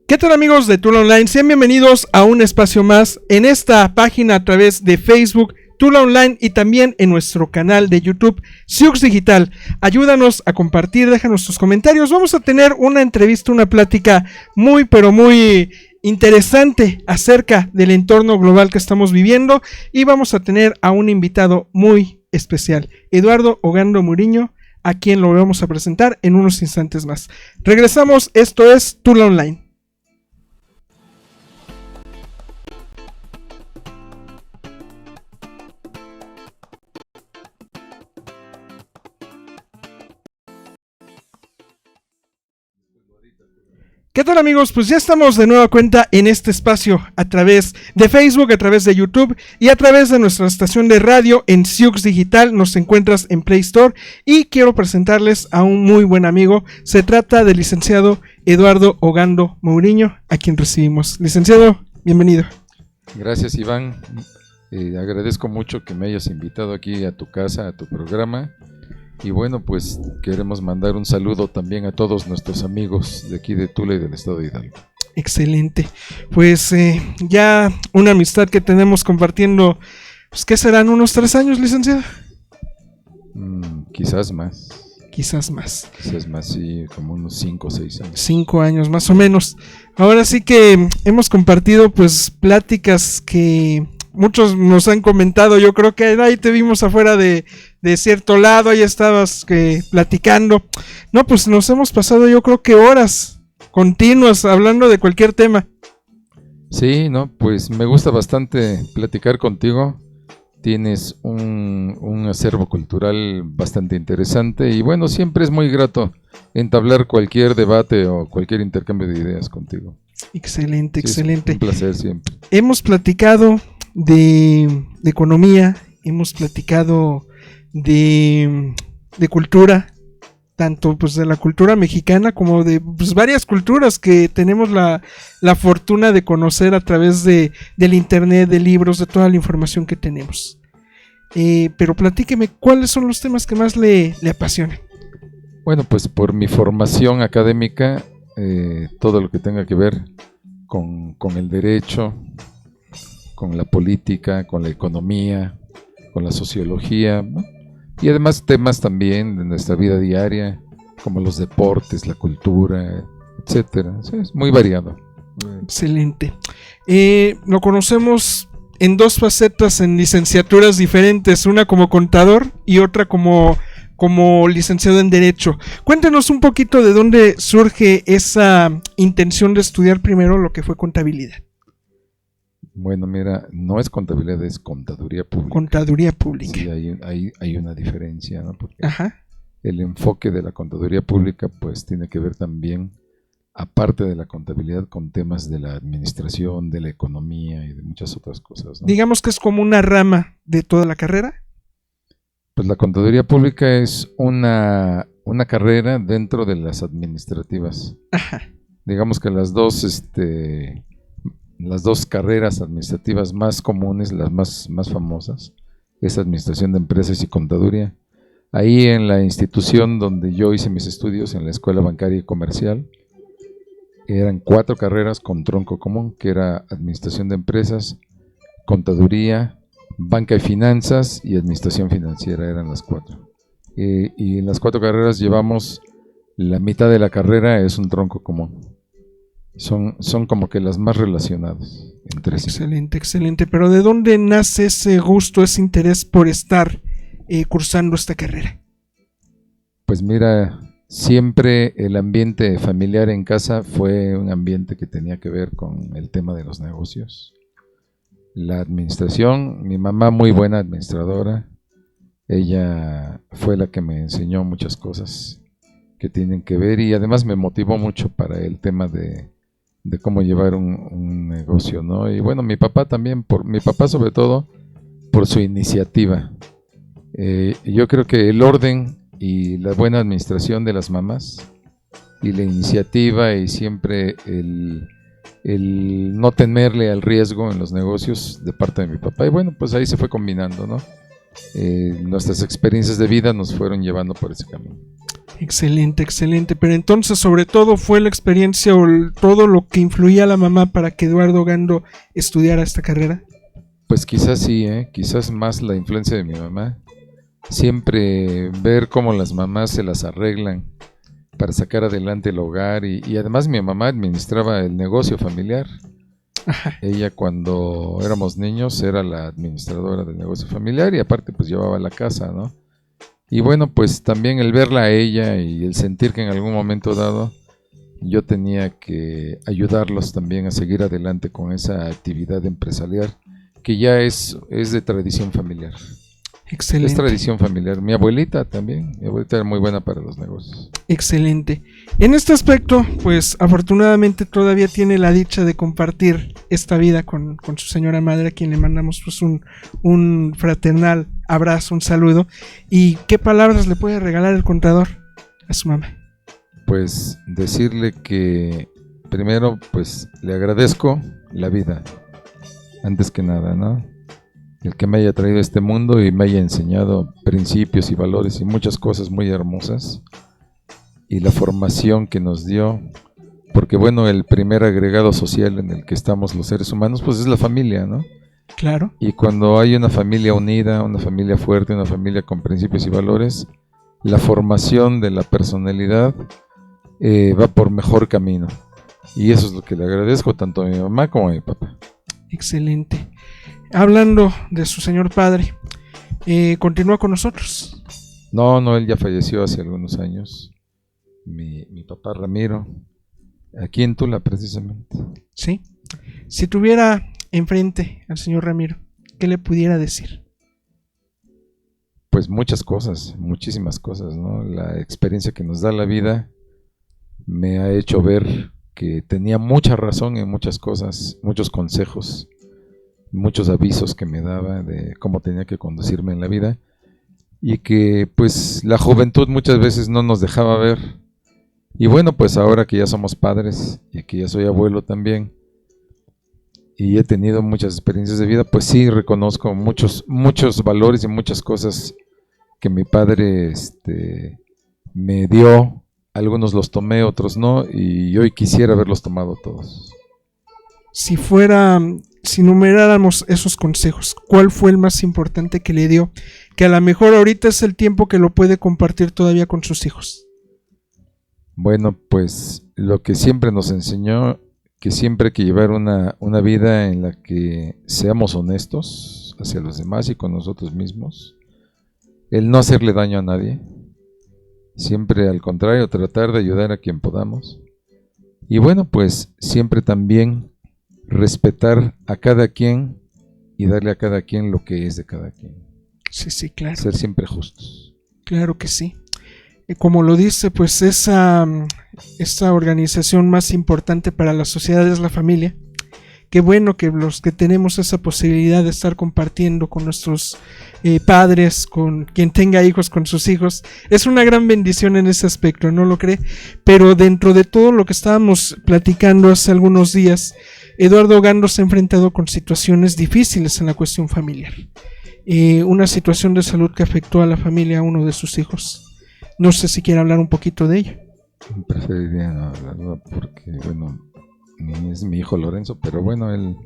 ¿Qué tal, amigos de Tula Online? Sean bienvenidos a un espacio más en esta página a través de Facebook, Tula Online, y también en nuestro canal de YouTube, Siux Digital. Ayúdanos a compartir, déjanos tus comentarios. Vamos a tener una entrevista, una plática muy interesante acerca del entorno global que estamos viviendo, y vamos a tener a un invitado muy especial, Eduardo Ogando Muriño, a quien lo vamos a presentar en unos instantes más. Regresamos, esto es Tula Online. ¿Qué tal, amigos? Pues ya estamos de nueva cuenta en este espacio a través de Facebook, a través de YouTube y a través de nuestra estación de radio en Siux Digital. Nos encuentras en Play Store y quiero presentarles a un muy buen amigo. Se trata del licenciado Eduardo Ogando Muriño, a quien recibimos. Licenciado, bienvenido. Gracias, Iván. Agradezco mucho que me hayas invitado aquí a tu casa, a tu programa. Y bueno, pues queremos mandar un saludo también a todos nuestros amigos de aquí de Tula y del estado de Hidalgo. Excelente. Pues ya una amistad que tenemos compartiendo, pues ¿qué serán? ¿Unos 3 años, licenciado? Quizás más. Quizás más. Quizás más, sí, como unos 5 o 6 años. 5 años más o menos. Ahora sí que hemos compartido pues pláticas que muchos nos han comentado. Yo creo que ahí te vimos afuera de cierto lado, ahí estabas platicando. No, pues nos hemos pasado yo creo que horas continuas hablando de cualquier tema. Sí, no, pues me gusta bastante platicar contigo. Tienes un acervo cultural bastante interesante y bueno, siempre es muy grato entablar cualquier debate o cualquier intercambio de ideas contigo. Excelente, sí, excelente. Un placer siempre. Hemos platicado de economía, hemos platicado de cultura, tanto pues de la cultura mexicana como de pues varias culturas que tenemos la fortuna de conocer a través del internet, de libros, de toda la información que tenemos. Pero platíqueme, ¿cuáles son los temas que más le apasionan? Bueno, pues por mi formación académica, todo lo que tenga que ver con el derecho, con la política, con la economía, con la sociología, ¿no? Y además temas también de nuestra vida diaria, como los deportes, la cultura, etcétera. Sí, es muy variado. Excelente. Lo conocemos en 2 facetas, en licenciaturas diferentes, una como contador y otra como licenciado en Derecho. Cuéntenos un poquito de dónde surge esa intención de estudiar primero lo que fue contabilidad. Bueno, mira, no es contabilidad, es contaduría pública. Contaduría pública. Sí, hay una diferencia, ¿no? Porque ajá, el enfoque de la contaduría pública pues tiene que ver también, aparte de la contabilidad, con temas de la administración, de la economía y de muchas otras cosas, ¿no? Digamos que es como una rama de toda la carrera. Pues la contaduría pública es una carrera dentro de las administrativas. Ajá. Digamos que las dos carreras administrativas más comunes, las más famosas, es administración de empresas y contaduría. Ahí en la institución donde yo hice mis estudios, en la Escuela Bancaria y Comercial, eran 4 carreras con tronco común, que era administración de empresas, contaduría, banca y finanzas y administración financiera, eran las 4. Y en las 4 carreras llevamos la mitad de la carrera, es un tronco común. Son como que las más relacionadas entre sí. Excelente, excelente. Pero ¿de dónde nace ese gusto, ese interés por estar cursando esta carrera? Pues mira, siempre el ambiente familiar en casa fue un ambiente que tenía que ver con el tema de los negocios. La administración, mi mamá muy buena administradora, ella fue la que me enseñó muchas cosas que tienen que ver y además me motivó mucho para el tema de cómo llevar un negocio, ¿no? Y bueno, mi papá también, mi papá sobre todo, por su iniciativa. Yo creo que el orden y la buena administración de las mamás y la iniciativa y siempre el no temerle al riesgo en los negocios de parte de mi papá. Y bueno, pues ahí se fue combinando, ¿no? Nuestras experiencias de vida nos fueron llevando por ese camino. Excelente, excelente. Pero entonces, sobre todo, fue la experiencia o todo lo que influía a la mamá para que Eduardo Gando estudiara esta carrera. Pues quizás sí, quizás más la influencia de mi mamá. Siempre ver cómo las mamás se las arreglan para sacar adelante el hogar y además mi mamá administraba el negocio familiar. Ajá. Ella cuando éramos niños era la administradora del negocio familiar y aparte pues llevaba la casa, ¿no? Y bueno, pues también el verla a ella y el sentir que en algún momento dado yo tenía que ayudarlos también a seguir adelante con esa actividad empresarial que ya es de tradición familiar. Excelente. Es tradición familiar. Mi abuelita también, mi abuelita era muy buena para los negocios. Excelente. En este aspecto, pues afortunadamente todavía tiene la dicha de compartir esta vida con su señora madre, a quien le mandamos pues un fraternal abrazo, un saludo. ¿Y qué palabras le puede regalar el contador a su mamá? Pues decirle que primero pues le agradezco la vida, antes que nada, ¿no? El que me haya traído a este mundo y me haya enseñado principios y valores y muchas cosas muy hermosas y la formación que nos dio, porque bueno, el primer agregado social en el que estamos los seres humanos pues es la familia, ¿no? Claro. Y cuando hay una familia unida, una familia fuerte, una familia con principios y valores, la formación de la personalidad va por mejor camino. Y eso es lo que le agradezco tanto a mi mamá como a mi papá. Excelente. Hablando de su señor padre, ¿continúa con nosotros? No, él ya falleció hace algunos años. Mi papá Ramiro, aquí en Tula precisamente. Sí. Si tuviera enfrente al señor Ramiro, ¿qué le pudiera decir? Pues muchas cosas, muchísimas cosas, ¿no? La experiencia que nos da la vida me ha hecho ver que tenía mucha razón en muchas cosas, muchos consejos, muchos avisos que me daba de cómo tenía que conducirme en la vida y que pues la juventud muchas veces no nos dejaba ver. Y bueno, pues ahora que ya somos padres y que ya soy abuelo también y he tenido muchas experiencias de vida, pues sí reconozco muchos valores y muchas cosas que mi padre me dio. Algunos los tomé, otros no, y hoy quisiera haberlos tomado todos. Si numeráramos esos consejos, ¿cuál fue el más importante que le dio? Que a lo mejor ahorita es el tiempo que lo puede compartir todavía con sus hijos. Bueno, pues lo que siempre nos enseñó, que siempre hay que llevar una vida en la que seamos honestos hacia los demás y con nosotros mismos. El no hacerle daño a nadie. Siempre al contrario, tratar de ayudar a quien podamos. Y bueno, pues siempre también respetar a cada quien y darle a cada quien lo que es de cada quien. Sí, claro. Ser siempre justos. Claro que sí. Como lo dice, pues esa organización más importante para la sociedad es la familia. Qué bueno que los que tenemos esa posibilidad de estar compartiendo con nuestros padres, con quien tenga hijos, con sus hijos, es una gran bendición en ese aspecto, ¿no lo cree? Pero dentro de todo lo que estábamos platicando hace algunos días, Eduardo Gando se ha enfrentado con situaciones difíciles en la cuestión familiar. Una situación de salud que afectó a la familia, a uno de sus hijos. No sé si quiere hablar un poquito de ello. Preferiría no hablarlo porque, bueno, es mi hijo Lorenzo, pero bueno, él,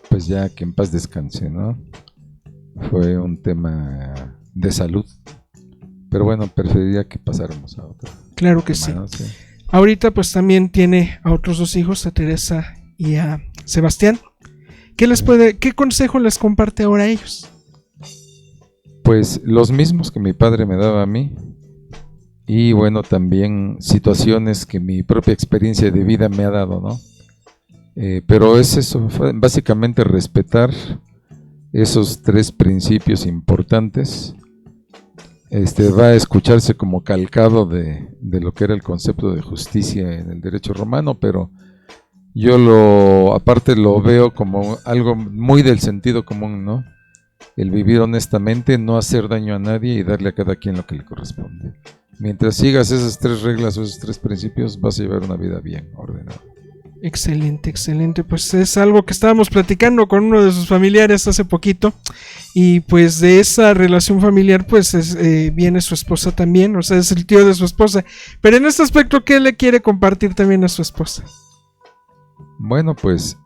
pues ya que en paz descanse, ¿no? Fue un tema de salud, pero bueno, preferiría que pasáramos a otro. Claro que sí. Ahorita pues también tiene a otros dos hijos, a Teresa y a Sebastián. ¿Qué consejo les comparte ahora a ellos? Pues los mismos que mi padre me daba a mí. Y bueno, también situaciones que mi propia experiencia de vida me ha dado, ¿no? Pero es eso, básicamente respetar esos tres principios importantes. Va a escucharse como calcado de lo que era el concepto de justicia en el derecho romano, pero yo aparte lo veo como algo muy del sentido común, ¿no? El vivir honestamente, no hacer daño a nadie y darle a cada quien lo que le corresponde. Mientras sigas esas tres reglas o esos tres principios, vas a llevar una vida bien ordenada. Excelente, excelente. Pues es algo que estábamos platicando con uno de sus familiares hace poquito. Y pues de esa relación familiar pues viene su esposa también. O sea, es el tío de su esposa. Pero en este aspecto, ¿qué le quiere compartir también a su esposa? Bueno, pues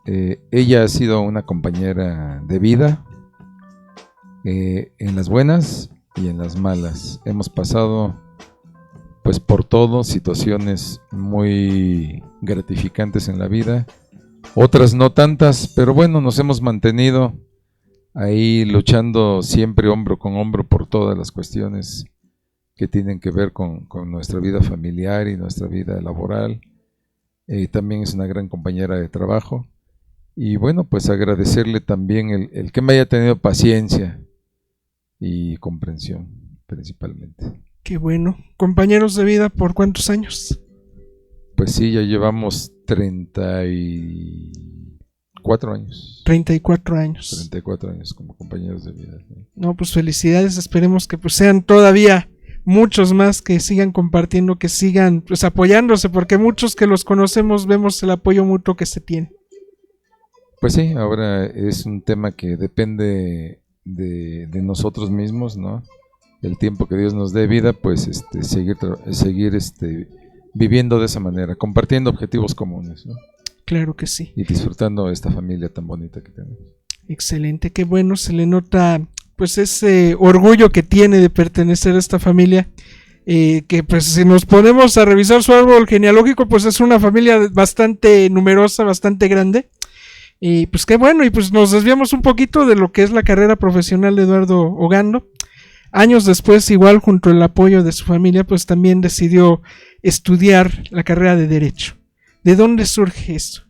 ella ha sido una compañera de vida en las buenas y en las malas. Hemos pasado pues por todo, situaciones muy gratificantes en la vida, otras no tantas, pero bueno, nos hemos mantenido ahí luchando siempre hombro con hombro por todas las cuestiones que tienen que ver con nuestra vida familiar y nuestra vida laboral. También es una gran compañera de trabajo y bueno, pues agradecerle también el que me haya tenido paciencia y comprensión principalmente. Qué bueno. ¿Compañeros de vida por cuántos años? Pues sí, ya llevamos 34 años. 34 años. 34 años como compañeros de vida. ¿Sí? No, pues felicidades. Esperemos que pues sean todavía muchos más, que sigan compartiendo, que sigan pues apoyándose, porque muchos que los conocemos vemos el apoyo mutuo que se tiene. Pues sí, ahora es un tema que depende de nosotros mismos, ¿no? El tiempo que Dios nos dé vida, pues seguir viviendo de esa manera, compartiendo objetivos comunes, ¿no? Claro que sí. Y disfrutando esta familia tan bonita que tenemos. Excelente, qué bueno, se le nota pues ese orgullo que tiene de pertenecer a esta familia, que pues si nos ponemos a revisar su árbol genealógico, pues es una familia bastante numerosa, bastante grande. Y pues qué bueno, y pues nos desviamos un poquito de lo que es la carrera profesional de Eduardo Ogando. Años después, igual junto al apoyo de su familia, pues también decidió estudiar la carrera de Derecho. ¿De dónde surge esto?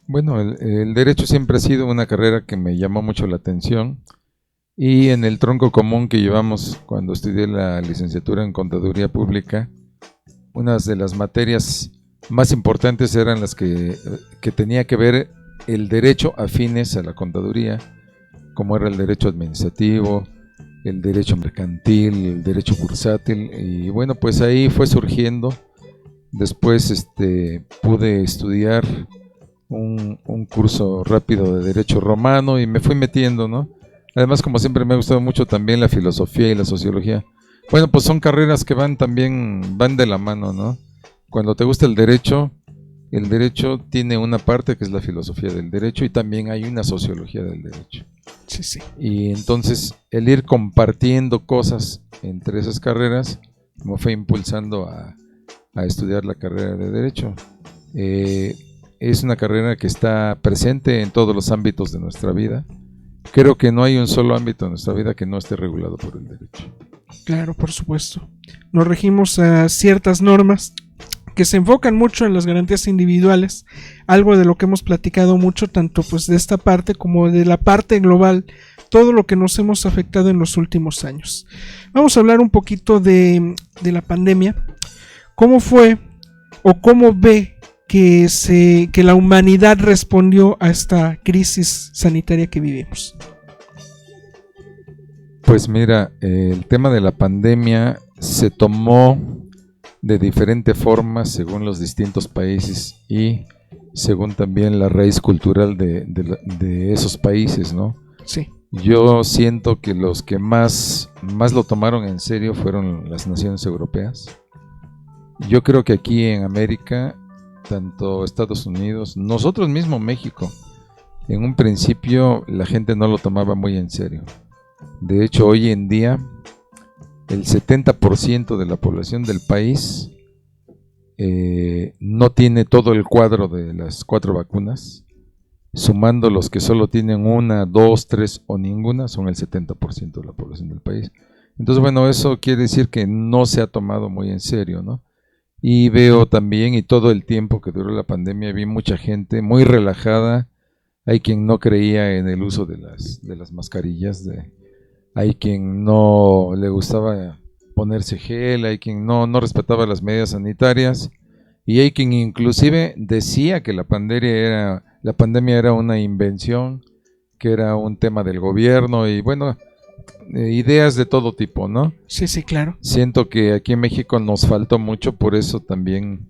Bueno, el Derecho siempre ha sido una carrera que me llamó mucho la atención y en el tronco común que llevamos cuando estudié la licenciatura en Contaduría Pública, unas de las materias más importantes eran las que tenía que ver el derecho afines a la contaduría, como era el derecho administrativo, el derecho mercantil, el derecho bursátil, y bueno, pues ahí fue surgiendo. Después pude estudiar un curso rápido de derecho romano y me fui metiendo, ¿no? Además, como siempre me ha gustado mucho también la filosofía y la sociología. Bueno, pues son carreras que van de la mano, ¿no? Cuando te gusta el derecho tiene una parte que es la filosofía del derecho y también hay una sociología del derecho. Sí, sí. Y entonces el ir compartiendo cosas entre esas carreras me fue impulsando a estudiar la carrera de Derecho. Es una carrera que está presente en todos los ámbitos de nuestra vida. Creo que no hay un solo ámbito de nuestra vida que no esté regulado por el derecho. Claro, por supuesto. Nos regimos a ciertas normas que se enfocan mucho en las garantías individuales, algo de lo que hemos platicado mucho, tanto pues de esta parte como de la parte global, todo lo que nos hemos afectado en los últimos años. Vamos a hablar un poquito de la pandemia. ¿Cómo fue o cómo ve que la humanidad respondió a esta crisis sanitaria que vivimos? Pues mira, el tema de la pandemia se tomó de diferente forma según los distintos países y según también la raíz cultural de esos países, ¿no? Sí. Yo siento que los que más lo tomaron en serio fueron las naciones europeas. Yo creo que aquí en América, tanto Estados Unidos, nosotros mismos México, en un principio la gente no lo tomaba muy en serio. De hecho, hoy en día el 70% de la población del país no tiene todo el cuadro de las 4 vacunas, sumando los que solo tienen 1, 2, 3 o ninguna, son el 70% de la población del país. Entonces, bueno, eso quiere decir que no se ha tomado muy en serio, ¿no? Y veo también, y todo el tiempo que duró la pandemia, vi mucha gente muy relajada. Hay quien no creía en el uso de las mascarillas, hay quien no le gustaba ponerse gel, hay quien no respetaba las medidas sanitarias, y hay quien inclusive decía que la pandemia era una invención, que era un tema del gobierno, y bueno, ideas de todo tipo, ¿no? Sí, sí, claro. Siento que aquí en México nos faltó mucho, por eso también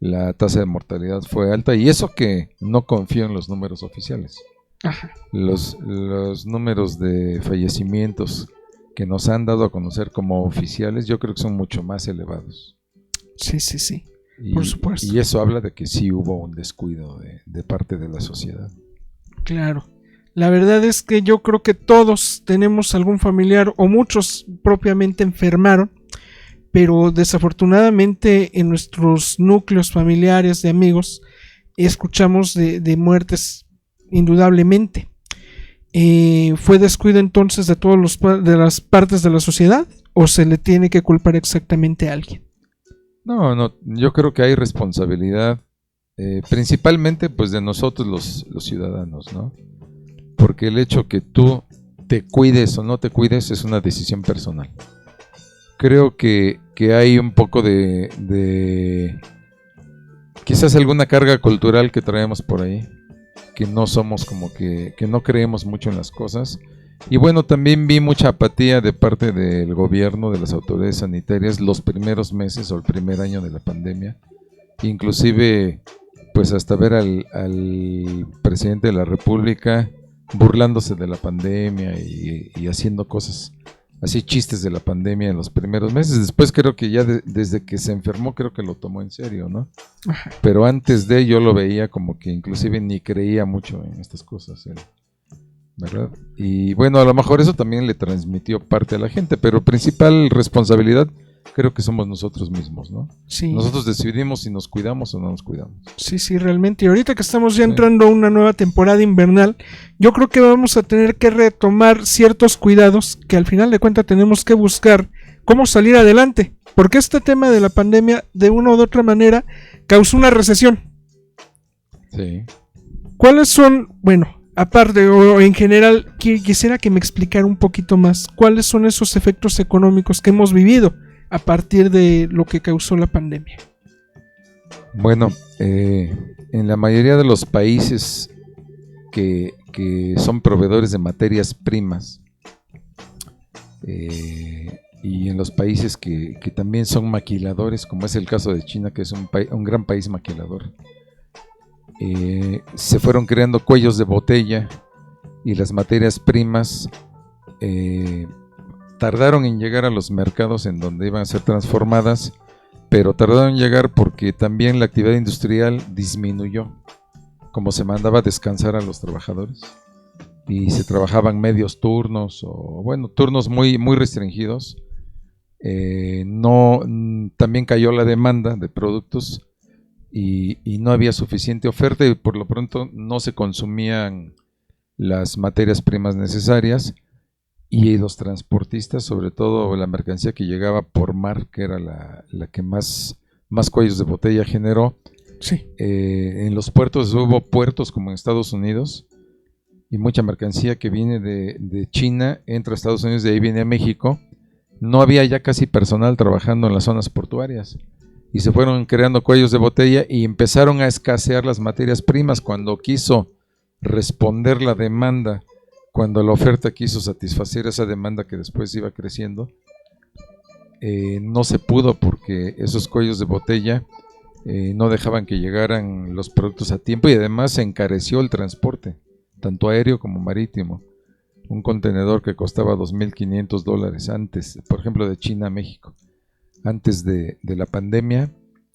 la tasa de mortalidad fue alta, y eso que no confío en los números oficiales. Ajá. Los números de fallecimientos que nos han dado a conocer como oficiales, yo creo que son mucho más elevados. Sí, por supuesto. Y eso habla de que sí hubo un descuido de parte de la sociedad. Claro. La verdad es que yo creo que todos tenemos algún familiar, o muchos propiamente enfermaron, pero desafortunadamente en nuestros núcleos familiares de amigos escuchamos de muertes indudablemente. ¿Fue descuido entonces de de las partes de la sociedad, o se le tiene que culpar exactamente a alguien? No, yo creo que hay responsabilidad, principalmente pues de nosotros los ciudadanos, ¿no? Porque el hecho que tú te cuides o no te cuides es una decisión personal. Creo que hay un poco de quizás alguna carga cultural que traemos por ahí, que no somos como que no creemos mucho en las cosas. Y bueno, también vi mucha apatía de parte del gobierno, de las autoridades sanitarias, los primeros meses o el primer año de la pandemia. Inclusive, pues hasta ver al presidente de la República burlándose de la pandemia y haciendo cosas así, chistes de la pandemia en los primeros meses. Después creo que ya desde que se enfermó, creo que lo tomó en serio, ¿no? Ajá. Pero antes de yo lo veía como que inclusive ni creía mucho en estas cosas, ¿verdad? Y bueno, a lo mejor eso también le transmitió parte a la gente, pero principal responsabilidad creo que somos nosotros mismos, ¿no? Sí. Nosotros decidimos si nos cuidamos o no nos cuidamos. Sí, realmente. Y ahorita que estamos ya entrando a una nueva temporada invernal, yo creo que vamos a tener que retomar ciertos cuidados que al final de cuentas tenemos que buscar cómo salir adelante, porque este tema de la pandemia de una u otra manera causó una recesión. Sí. ¿Cuáles son, bueno, aparte o en general, quisiera que me explicara un poquito más cuáles son esos efectos económicos que hemos vivido a partir de lo que causó la pandemia? Bueno, en la mayoría de los países que son proveedores de materias primas, y en los países que también son maquiladores, como es el caso de China, que es un gran país maquilador, se fueron creando cuellos de botella, y las materias primas tardaron en llegar a los mercados en donde iban a ser transformadas, pero tardaron en llegar porque también la actividad industrial disminuyó, como se mandaba a descansar a los trabajadores y se trabajaban medios turnos, o bueno, turnos muy, muy restringidos. También cayó la demanda de productos y no había suficiente oferta, y por lo pronto no se consumían las materias primas necesarias, y los transportistas, sobre todo la mercancía que llegaba por mar, que era la que más cuellos de botella generó. Sí. En los puertos, hubo puertos como en Estados Unidos, y mucha mercancía que viene de China entra a Estados Unidos, de ahí viene a México. No había ya casi personal trabajando en las zonas portuarias, y se fueron creando cuellos de botella y empezaron a escasear las materias primas. Cuando quiso responder la demanda, cuando la oferta quiso satisfacer esa demanda que después iba creciendo, no se pudo, porque esos cuellos de botella no dejaban que llegaran los productos a tiempo, y además se encareció el transporte, tanto aéreo como marítimo. Un contenedor que costaba $2,500 antes, por ejemplo, de China a México, antes de la pandemia,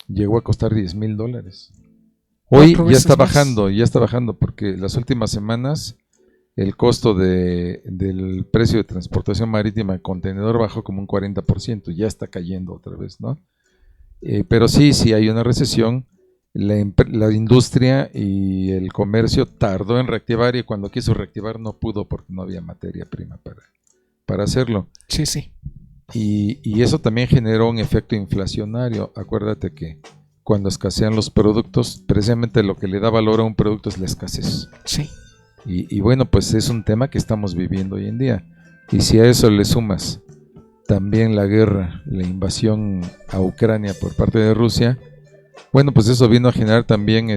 llegó a costar $10,000. Hoy ya está bajando, porque las últimas semanas el costo del precio de transportación marítima de contenedor bajó como un 40%, ya está cayendo otra vez, ¿no? Pero sí hay una recesión. La industria y el comercio tardó en reactivar, y cuando quiso reactivar no pudo porque no había materia prima para hacerlo. Sí. Y eso también generó un efecto inflacionario. Acuérdate que cuando escasean los productos, precisamente lo que le da valor a un producto es la escasez. Sí. Y bueno, pues es un tema que estamos viviendo hoy en día. Y si a eso le sumas también la guerra, la invasión a Ucrania por parte de Rusia, bueno, pues eso vino a generar también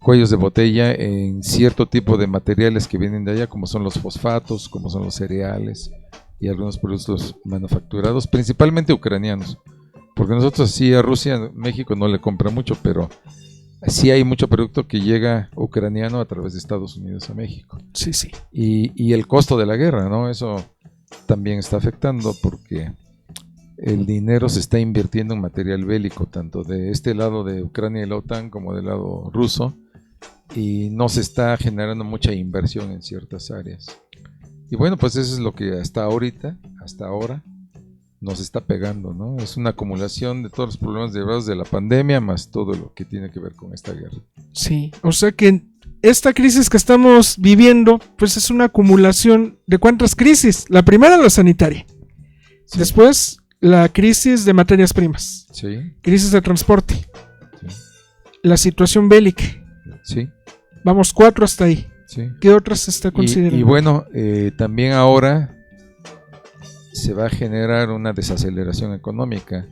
cuellos de botella en cierto tipo de materiales que vienen de allá, como son los fosfatos, como son los cereales y algunos productos manufacturados, principalmente ucranianos. porque nosotros sí a Rusia, México no le compra mucho, pero sí hay mucho producto que llega ucraniano a través de Estados Unidos a México. Sí, sí. Y el costo de la guerra, ¿no? Eso también está afectando porque el dinero se está invirtiendo en material bélico, tanto de este lado de Ucrania y la OTAN como del lado ruso, y no se está generando mucha inversión en ciertas áreas. Y bueno, pues eso es lo que hasta ahora, nos está pegando, ¿no? Es una acumulación de todos los problemas derivados de la pandemia, más todo lo que tiene que ver con esta guerra. Sí, o sea que esta crisis que estamos viviendo, pues es una acumulación de cuántas crisis. La primera, la sanitaria. Sí. Después, la crisis de materias primas. Sí. Crisis de transporte. Sí. La situación bélica. Sí. Vamos 4 hasta ahí. Sí. ¿Qué otras se está considerando? Y bueno, también ahora se va a generar una desaceleración económica.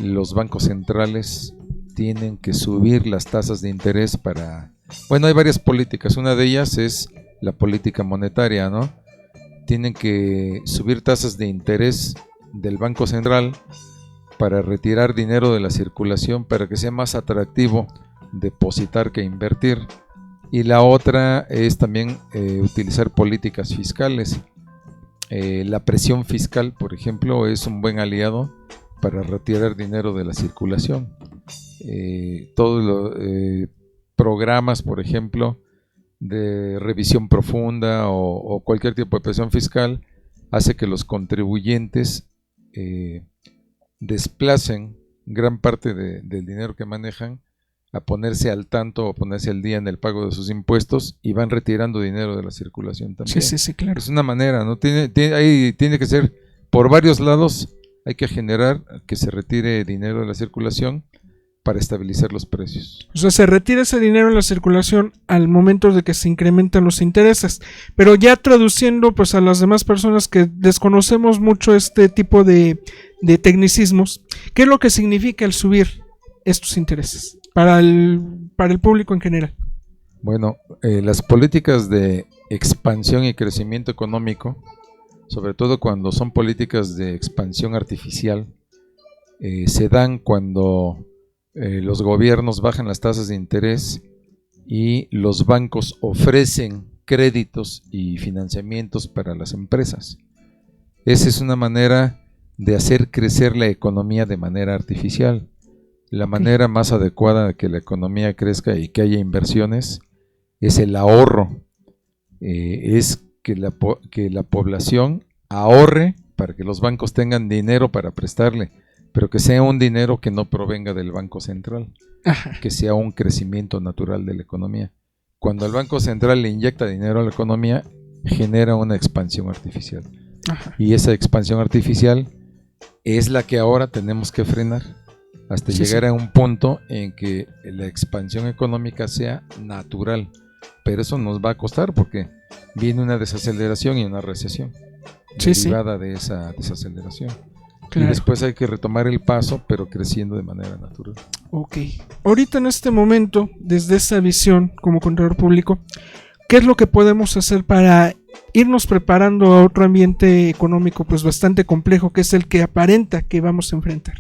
Los bancos centrales tienen que subir las tasas de interés para... Bueno, hay varias políticas. Una de ellas es la política monetaria, ¿no? Tienen que subir tasas de interés del Banco Central para retirar dinero de la circulación para que sea más atractivo depositar que invertir. Y la otra es también utilizar políticas fiscales. La presión fiscal, por ejemplo, es un buen aliado para retirar dinero de la circulación. Todos los programas, por ejemplo, de revisión profunda o cualquier tipo de presión fiscal hace que los contribuyentes desplacen gran parte del dinero que manejan a ponerse al tanto o ponerse al día en el pago de sus impuestos y van retirando dinero de la circulación también. Sí, claro. Es una manera, ¿no? Tiene que ser por varios lados, hay que generar que se retire dinero de la circulación para estabilizar los precios. O sea, se retira ese dinero en la circulación al momento de que se incrementan los intereses. Pero ya traduciendo pues a las demás personas que desconocemos mucho este tipo de tecnicismos, ¿qué es lo que significa el subir estos intereses para el público en general? Bueno, las políticas de expansión y crecimiento económico, sobre todo cuando son políticas de expansión artificial, se dan cuando los gobiernos bajan las tasas de interés y los bancos ofrecen créditos y financiamientos para las empresas. Esa es una manera de hacer crecer la economía de manera artificial. La manera más adecuada de que la economía crezca y que haya inversiones es el ahorro. Es que la población ahorre para que los bancos tengan dinero para prestarle, pero que sea un dinero que no provenga del Banco Central, que sea un crecimiento natural de la economía. Cuando el Banco Central le inyecta dinero a la economía, genera una expansión artificial. Y esa expansión artificial es la que ahora tenemos que frenar hasta llegar a un punto en que la expansión económica sea natural. Pero eso nos va a costar porque viene una desaceleración y una recesión derivada de esa desaceleración. Claro. Y después hay que retomar el paso, pero creciendo de manera natural. Ok. Ahorita en este momento, desde esa visión como contador público, ¿qué es lo que podemos hacer para irnos preparando a otro ambiente económico pues bastante complejo, que es el que aparenta que vamos a enfrentar?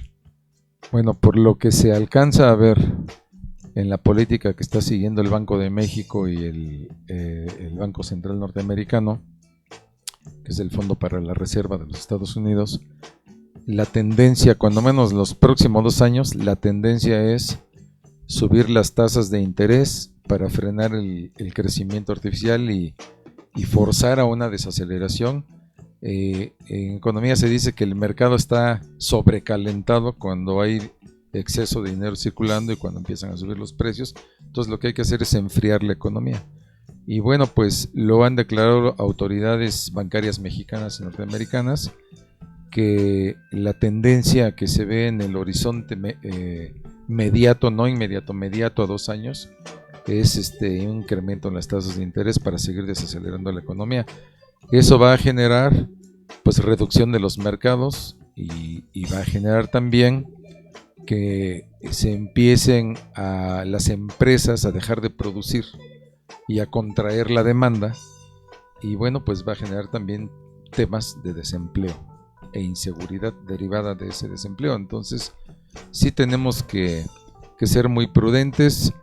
Bueno, por lo que se alcanza a ver en la política que está siguiendo el Banco de México y el Banco Central Norteamericano, que es el Fondo para la Reserva de los Estados Unidos, la tendencia, cuando menos los próximos 2 años, la tendencia es subir las tasas de interés para frenar el crecimiento artificial y forzar a una desaceleración. En economía se dice que el mercado está sobrecalentado cuando hay exceso de dinero circulando y cuando empiezan a subir los precios. Entonces lo que hay que hacer es enfriar la economía. Y bueno, pues lo han declarado autoridades bancarias mexicanas y norteamericanas, que la tendencia que se ve en el horizonte mediato, no inmediato, mediato a 2 años, es un incremento en las tasas de interés para seguir desacelerando la economía. Eso va a generar pues reducción de los mercados y va a generar también que se empiecen a las empresas a dejar de producir y a contraer la demanda, y bueno, pues va a generar también temas de desempleo. e inseguridad derivada de ese desempleo. Entonces, sí tenemos que ser muy prudentes.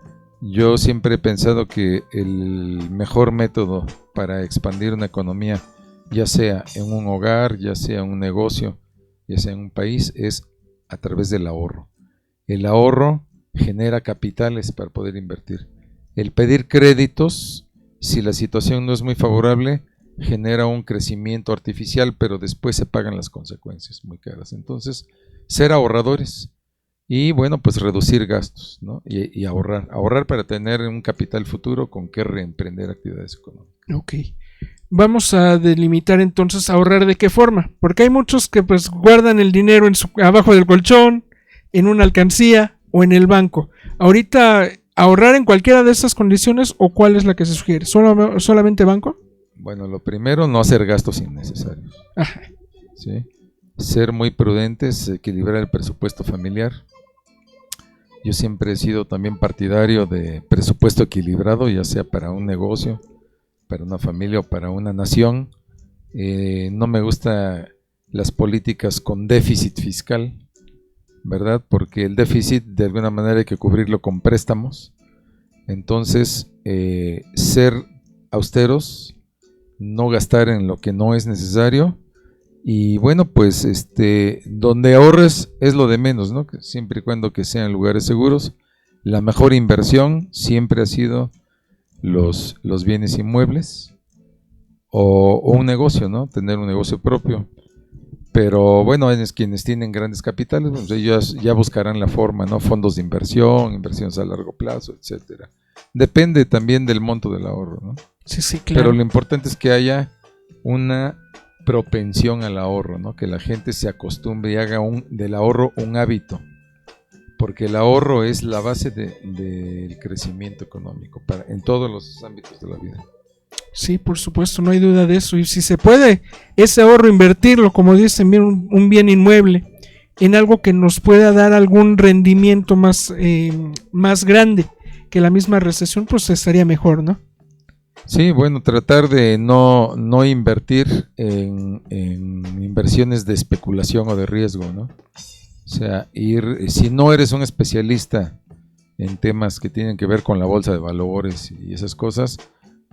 Yo siempre he pensado que el mejor método para expandir una economía, ya sea en un hogar, ya sea en un negocio, ya sea en un país, es a través del ahorro. El ahorro genera capitales para poder invertir. El pedir créditos, si la situación no es muy favorable, genera un crecimiento artificial, pero después se pagan las consecuencias muy caras. Entonces, ser ahorradores y bueno, pues reducir gastos, ¿no? Y ahorrar para tener un capital futuro con que reemprender actividades económicas. Ok. Vamos a delimitar entonces ahorrar de qué forma, porque hay muchos que pues guardan el dinero abajo del colchón, en una alcancía o en el banco. Ahorita, ahorrar en cualquiera de estas condiciones, o cuál es la que se sugiere, solamente banco. Bueno, lo primero, no hacer gastos innecesarios. Ajá. ¿Sí? Ser muy prudentes, equilibrar el presupuesto familiar. Yo siempre he sido también partidario de presupuesto equilibrado, ya sea para un negocio, para una familia o para una nación. No me gustan las políticas con déficit fiscal, ¿verdad? Porque el déficit de alguna manera hay que cubrirlo con préstamos. Entonces, ser austeros, no gastar en lo que no es necesario. Y bueno, pues donde ahorres es lo de menos, ¿no? Siempre y cuando que sean lugares seguros. La mejor inversión siempre ha sido los bienes inmuebles o un negocio, ¿no? Tener un negocio propio. Pero bueno, quienes tienen grandes capitales, pues ellos ya buscarán la forma, ¿no? Fondos de inversión, inversiones a largo plazo, etcétera. Depende también del monto del ahorro, ¿no? Sí, sí, claro. Pero lo importante es que haya una propensión al ahorro, ¿no? Que la gente se acostumbre y haga del ahorro un hábito, porque el ahorro es la base del crecimiento económico en todos los ámbitos de la vida. Sí, por supuesto, no hay duda de eso. Y si se puede, ese ahorro invertirlo, como dicen, un bien inmueble, en algo que nos pueda dar algún rendimiento más grande que la misma recesión, pues estaría mejor, ¿no? Sí, bueno, tratar de no invertir en inversiones de especulación o de riesgo, ¿no? O sea, si no eres un especialista en temas que tienen que ver con la bolsa de valores y esas cosas,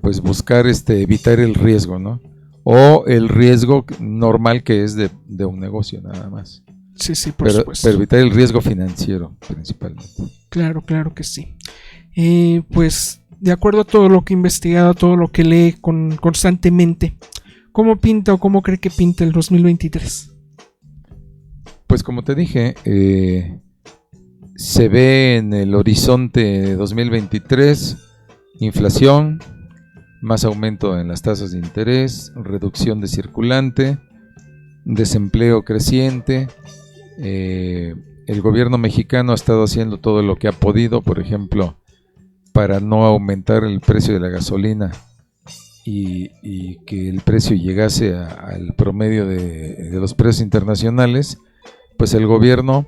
pues buscar evitar el riesgo, ¿no? O el riesgo normal que es de un negocio nada más. Sí, sí, por supuesto. Pero evitar el riesgo financiero principalmente. Claro, claro que sí. Pues de acuerdo a todo lo que he investigado, todo lo que lee constantemente, ¿cómo pinta o cómo cree que pinta el 2023? Pues como te dije, se ve en el horizonte de 2023 inflación, más aumento en las tasas de interés, reducción de circulante, desempleo creciente. El gobierno mexicano ha estado haciendo todo lo que ha podido, por ejemplo, para no aumentar el precio de la gasolina y que el precio llegase al promedio de los precios internacionales. Pues el gobierno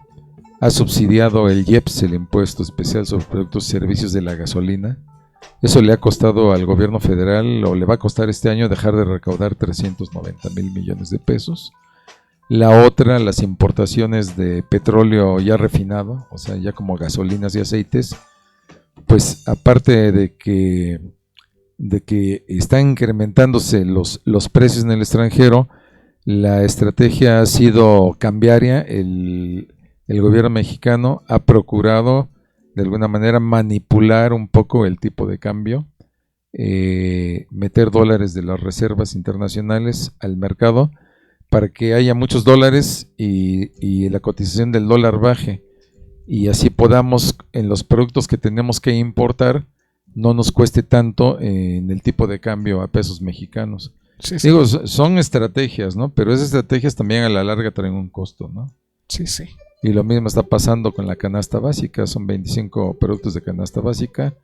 ha subsidiado el IEPS, el impuesto especial sobre productos y servicios de la gasolina. Eso le ha costado al gobierno federal, o le va a costar este año, dejar de recaudar 390,000 millones de pesos. La otra, las importaciones de petróleo ya refinado, o sea, ya como gasolinas y aceites, pues aparte de que están incrementándose los precios en el extranjero, la estrategia ha sido cambiaria. El gobierno mexicano ha procurado de alguna manera manipular un poco el tipo de cambio, meter dólares de las reservas internacionales al mercado para que haya muchos dólares y la cotización del dólar baje, y así podamos, en los productos que tenemos que importar, no nos cueste tanto en el tipo de cambio a pesos mexicanos. Sí, sí. Digo, son estrategias, ¿no? Pero esas estrategias también a la larga traen un costo, ¿no? Sí, sí. Y lo mismo está pasando con la canasta básica. Son 25 productos de canasta básica.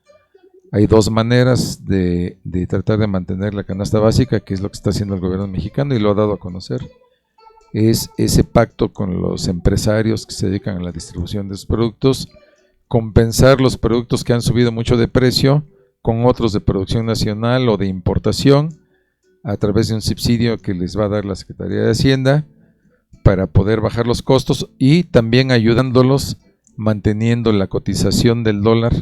Hay dos maneras de tratar de mantener la canasta básica, que es lo que está haciendo el gobierno mexicano y lo ha dado a conocer. Es ese pacto con los empresarios que se dedican a la distribución de esos productos, compensar los productos que han subido mucho de precio con otros de producción nacional o de importación a través de un subsidio que les va a dar la Secretaría de Hacienda, para poder bajar los costos y también ayudándolos manteniendo la cotización del dólar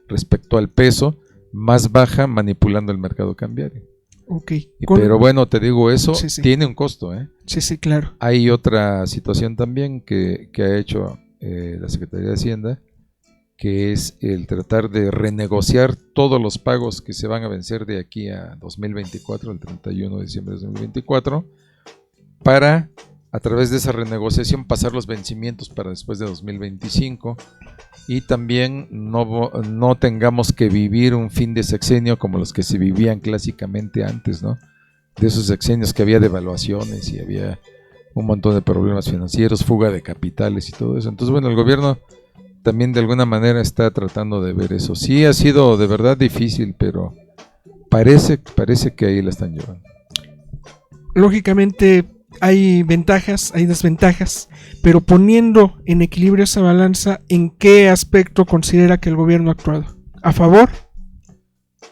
respecto al peso más baja, manipulando el mercado cambiario. Okay. Pero bueno, te digo, eso sí. tiene un costo. Sí, claro. Hay otra situación también que ha hecho la Secretaría de Hacienda, que es el tratar de renegociar todos los pagos que se van a vencer de aquí a 2024, el 31 de diciembre de 2024, para, a través de esa renegociación, pasar los vencimientos para después de 2025 y también no tengamos que vivir un fin de sexenio como los que se vivían clásicamente antes, ¿no? De esos sexenios que había devaluaciones y había un montón de problemas financieros, fuga de capitales y todo eso. Entonces, bueno, el gobierno también de alguna manera está tratando de ver eso. Sí ha sido de verdad difícil, pero parece que ahí la están llevando. Lógicamente hay ventajas, hay desventajas, pero poniendo en equilibrio esa balanza, ¿en qué aspecto considera que el gobierno ha actuado? ¿A favor?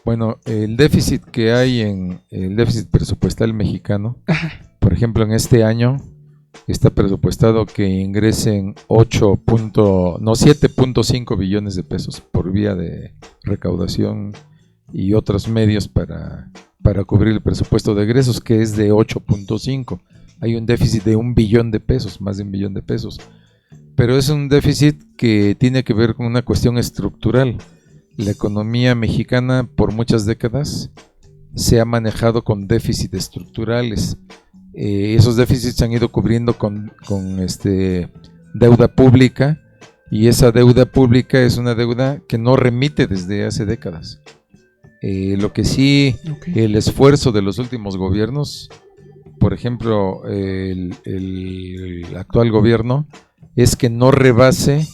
Bueno, el déficit que hay en el déficit presupuestal mexicano, por ejemplo, en este año está presupuestado que ingresen 7.5 billones de pesos por vía de recaudación y otros medios para cubrir el presupuesto de egresos, que es de 8.5. Hay un déficit de 1 billón de pesos, más de 1 billón de pesos. Pero es un déficit que tiene que ver con una cuestión estructural. La economía mexicana por muchas décadas se ha manejado con déficits estructurales. Esos déficits se han ido cubriendo con deuda pública, y esa deuda pública es una deuda que no remite desde hace décadas. Lo que sí, el esfuerzo de los últimos gobiernos, por ejemplo, el actual gobierno, es que no rebase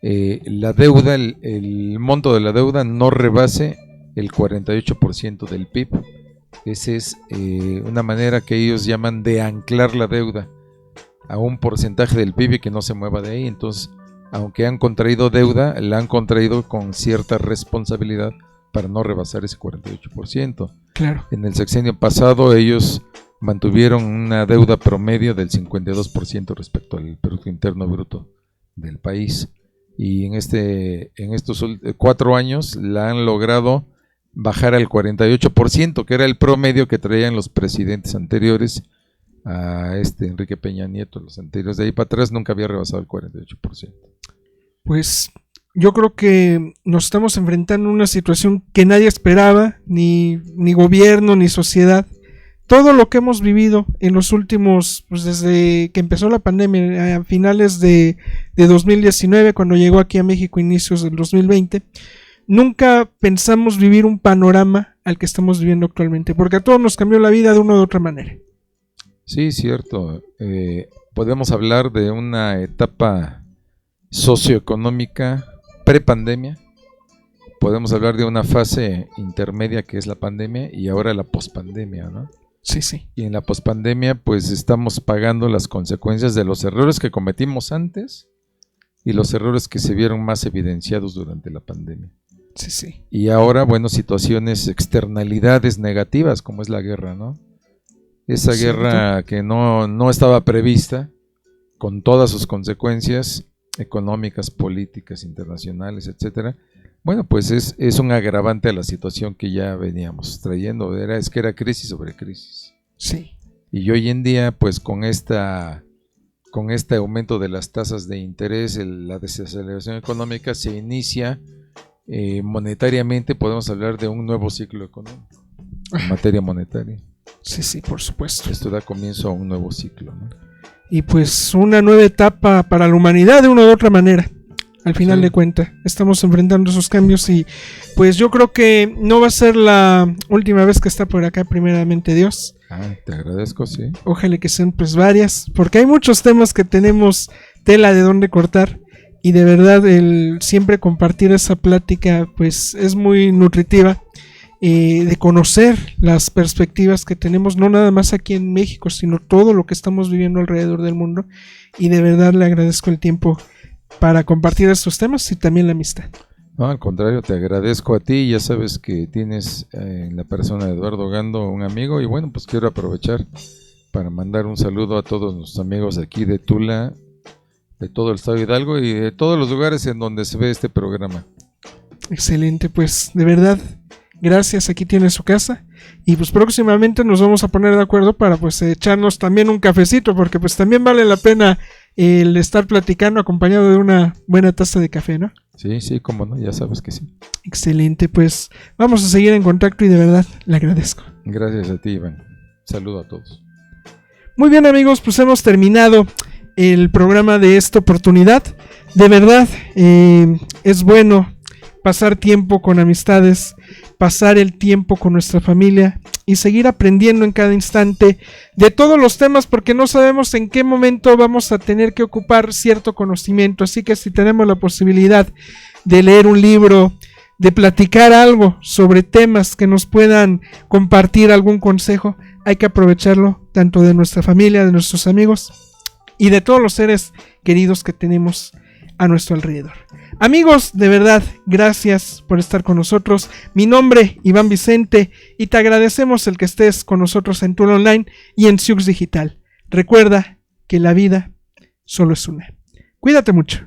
la deuda, el monto de la deuda no rebase el 48% del PIB. Esa es una manera que ellos llaman de anclar la deuda a un porcentaje del PIB y que no se mueva de ahí. Entonces, aunque han contraído deuda, la han contraído con cierta responsabilidad para no rebasar ese 48%. Claro. En el sexenio pasado ellos mantuvieron una deuda promedio del 52% respecto al Producto Interno Bruto del país. Y en estos 4 años la han logrado bajar al 48%, que era el promedio que traían los presidentes anteriores a Enrique Peña Nieto. Los anteriores de ahí para atrás nunca había rebasado el 48%. Pues yo creo que nos estamos enfrentando a una situación que nadie esperaba, ni gobierno, ni sociedad. Todo lo que hemos vivido en los últimos, pues desde que empezó la pandemia, a finales de 2019, cuando llegó aquí a México, inicios del 2020, nunca pensamos vivir un panorama al que estamos viviendo actualmente, porque a todos nos cambió la vida de una u otra manera. Sí, cierto. Podemos hablar de una etapa socioeconómica prepandemia, podemos hablar de una fase intermedia que es la pandemia y ahora la pospandemia, ¿no? Sí. Y en la pospandemia pues estamos pagando las consecuencias de los errores que cometimos antes y los errores que se vieron más evidenciados durante la pandemia. Sí. Y ahora, bueno, situaciones, externalidades negativas como es la guerra, ¿no? Esa guerra que no estaba prevista, con todas sus consecuencias económicas, políticas, internacionales, etcétera. Bueno, pues es un agravante a la situación que ya veníamos trayendo. Era crisis sobre crisis. Sí. Y hoy en día, pues con este aumento de las tasas de interés, la desaceleración económica, se inicia monetariamente, podemos hablar de un nuevo ciclo económico en materia monetaria. Sí, por supuesto. Esto da comienzo a un nuevo ciclo, ¿no? Y pues una nueva etapa para la humanidad de una u otra manera. Al final de cuentas, estamos enfrentando esos cambios y pues yo creo que no va a ser la última vez que está por acá, primeramente Dios. Te agradezco, sí. Ojalá que sean pues varias, porque hay muchos temas que tenemos tela de dónde cortar y de verdad el siempre compartir esa plática pues es muy nutritiva, de conocer las perspectivas que tenemos, no nada más aquí en México, sino todo lo que estamos viviendo alrededor del mundo, y de verdad le agradezco el tiempo para compartir estos temas y también la amistad. No, al contrario, te agradezco a ti. Ya sabes que tienes en la persona de Eduardo Gando un amigo, y bueno, pues quiero aprovechar para mandar un saludo a todos nuestros amigos aquí de Tula, de todo el estado de Hidalgo y de todos los lugares en donde se ve este programa. Excelente, pues de verdad, gracias, aquí tiene su casa. Y pues próximamente nos vamos a poner de acuerdo para pues echarnos también un cafecito, porque pues también vale la pena el estar platicando acompañado de una buena taza de café, ¿no? Sí, sí, cómo no, ya sabes que sí. Excelente, pues vamos a seguir en contacto y de verdad le agradezco. Gracias a ti, Iván. Saludo a todos. Muy bien, amigos, pues hemos terminado el programa de esta oportunidad. De verdad, es bueno pasar tiempo con amistades, pasar el tiempo con nuestra familia y seguir aprendiendo en cada instante de todos los temas, porque no sabemos en qué momento vamos a tener que ocupar cierto conocimiento. Así que si tenemos la posibilidad de leer un libro, de platicar algo sobre temas que nos puedan compartir algún consejo, hay que aprovecharlo tanto de nuestra familia, de nuestros amigos y de todos los seres queridos que tenemos a nuestro alrededor. Amigos, de verdad, gracias por estar con nosotros. Mi nombre, Iván Vicente, y te agradecemos el que estés con nosotros en Tula Online y en Siux Digital. Recuerda que la vida solo es una. Cuídate mucho.